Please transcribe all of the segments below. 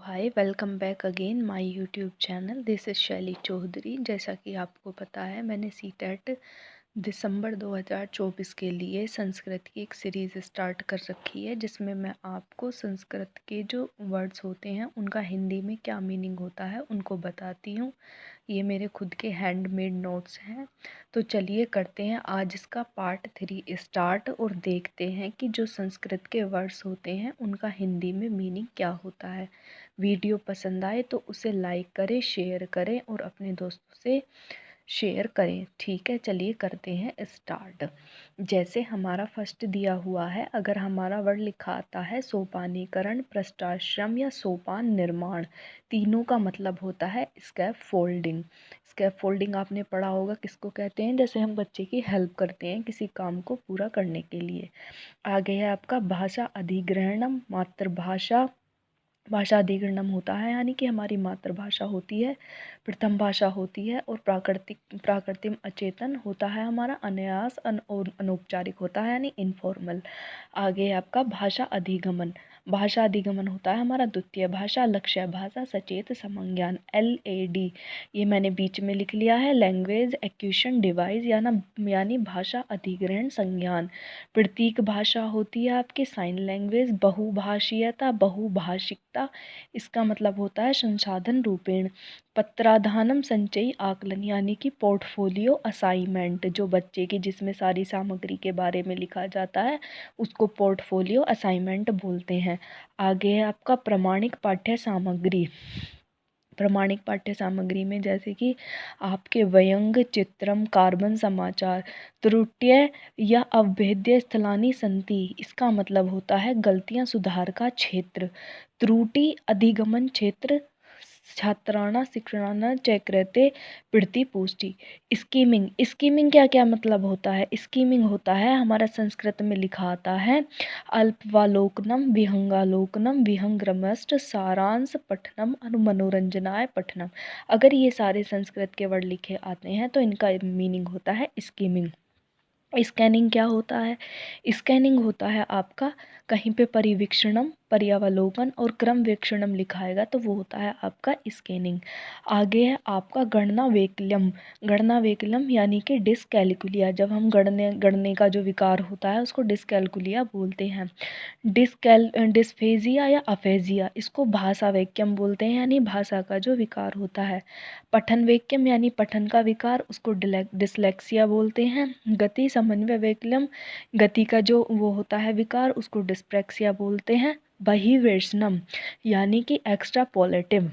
Hi welcome back again my YouTube channel. This is शैली चौधरी। जैसा कि आपको पता है, मैंने सीटेट दिसंबर 2024 के लिए संस्कृत की एक सीरीज़ स्टार्ट कर रखी है, जिसमें मैं आपको संस्कृत के जो वर्ड्स होते हैं उनका हिंदी में क्या मीनिंग होता है उनको बताती हूँ। ये मेरे खुद के हैंडमेड नोट्स हैं। तो चलिए करते हैं आज इसका पार्ट 3 स्टार्ट और देखते हैं कि जो संस्कृत के वर्ड्स होते हैं उनका हिंदी में मीनिंग क्या होता है। वीडियो पसंद आए तो उसे लाइक करें, शेयर करें और अपने दोस्तों से शेयर करें। ठीक है, चलिए करते हैं स्टार्ट। जैसे हमारा फर्स्ट दिया हुआ है, अगर हमारा वर्ड लिखा आता है सोपानीकरण, पृष्ठाश्रम या सोपान निर्माण, तीनों का मतलब होता है स्कैप फोल्डिंग। स्कैप फोल्डिंग आपने पढ़ा होगा, किसको कहते हैं? जैसे हम बच्चे की हेल्प करते हैं किसी काम को पूरा करने के लिए। आगे है आपका भाषा अधिग्रहणम, मातृभाषा। भाषा अधिग्रहणम होता है यानी कि हमारी मातृभाषा होती है, प्रथम भाषा होती है, और प्राकृतिम अचेतन होता है हमारा, अनायास और अनौपचारिक होता है यानी इनफॉर्मल। आगे है आपका भाषा अधिगमन। भाषा अधिगमन होता है हमारा द्वितीय भाषा, लक्ष्य भाषा, सचेत समज्ञान, LAD। ये मैंने बीच में लिख लिया है, लैंग्वेज एक्विजिशन डिवाइस यानी भाषा अधिग्रहण संज्ञान। प्रतीक भाषा होती है आपकी साइन लैंग्वेज। बहुभाषीयता, बहुभाषिकता, इसका मतलब होता है संसाधन रूपेण। पत्राधानम संचयी आकलन यानी कि पोर्टफोलियो असाइनमेंट, जो बच्चे की जिसमें सारी सामग्री के बारे में लिखा जाता है उसको पोर्टफोलियो असाइनमेंट बोलते हैं। आगे है आपका प्रमाणिक पाठ्य सामग्री। प्रमाणिक पाठ्य सामग्री में जैसे कि आपके व्यंग्य चित्रम, कार्बन समाचार, त्रुट्य या अवभेद्य स्थलानि संति, इसका मतलब होता है गलतियां सुधार का क्षेत्र। त्रुटि अधिगमन क्षेत्र, छात्राणा शिक्षणाना चैक्रते प्रति पुष्टि। स्कीमिंग, स्कीमिंग क्या क्या मतलब होता है? स्कीमिंग होता है हमारा संस्कृत में लिखा आता है अल्पवालोकनम, विहंगालोकनम, विहंग्रमस्ट, सारांश पठनम, अनुमनोरंजनाय पठनम। अगर ये सारे संस्कृत के वर्ड लिखे आते हैं तो इनका मीनिंग होता है स्कीमिंग। स्कैनिंग क्या होता है? स्कैनिंग होता है आपका कहीं पे परिवीक्षणम, पर्यावलोकन और क्रम वीक्षणम लिखा आएगा तो वो होता है आपका स्कैनिंग। आगे है आपका गणना वैकल्यम। गणना वैकल्यम यानी कि डिसकैलकुलिया, जब हम गणने का जो विकार होता है उसको डिसकैलकुलिया बोलते हैं। डिस्फेजिया या अफेजिया, इसको भाषा वैक्यम बोलते हैं यानी भाषा का जो विकार होता है। पठन वैक्यम यानी पठन का विकार, उसको डिसलेक्सिया बोलते हैं। गति समन्वय वैकल्यम, गति का जो वो होता है विकार, उसको डिस्प्रैक्सिया बोलते हैं। बहिर्वेशनम यानी कि एक्स्ट्रापोलेटिव।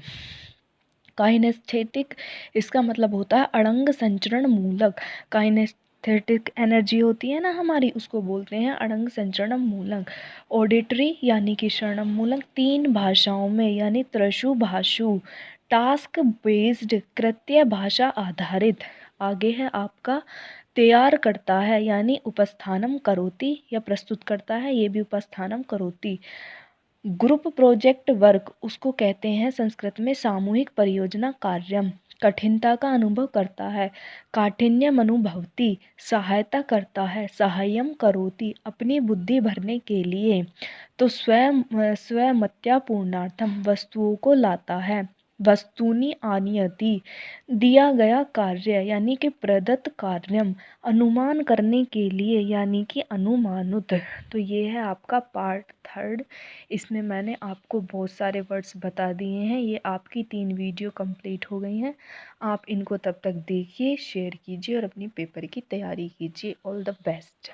काइनेस्थेटिक, इसका मतलब होता है अड़ंग संचरण मूलक। काइनेस्थेटिक एनर्जी होती है ना हमारी, उसको बोलते हैं अड़ंग संचरण मूलक। ऑडिटरी यानी कि श्रवण मूलक। तीन भाषाओं में यानी त्रशु भाषु। टास्क बेस्ड, कृत्य भाषा आधारित। आगे है आपका तैयार करता है यानी उपस्थानम करोति, या प्रस्तुत करता है ये भी उपस्थानम करोति। ग्रुप प्रोजेक्ट वर्क, उसको कहते हैं संस्कृत में सामूहिक परियोजना कार्यम। कठिनता का अनुभव करता है, काठिन्यम अनुभवती, सहायता करता है, सहायम करोति, अपनी बुद्धि भरने के लिए। तो स्वमत्यापूर्णार्थम, वस्तुओं को लाता है। वस्तुनि आनयति, दिया गया कार्य यानी कि प्रदत्त कार्यम, अनुमान करने के लिए यानी कि अनुमानुत। तो ये है आपका पार्ट 3। इसमें मैंने आपको बहुत सारे वर्ड्स बता दिए हैं। ये आपकी 3 वीडियो कंप्लीट हो गई हैं। आप इनको तब तक देखिए, शेयर कीजिए और अपनी पेपर की तैयारी कीजिए। All the best.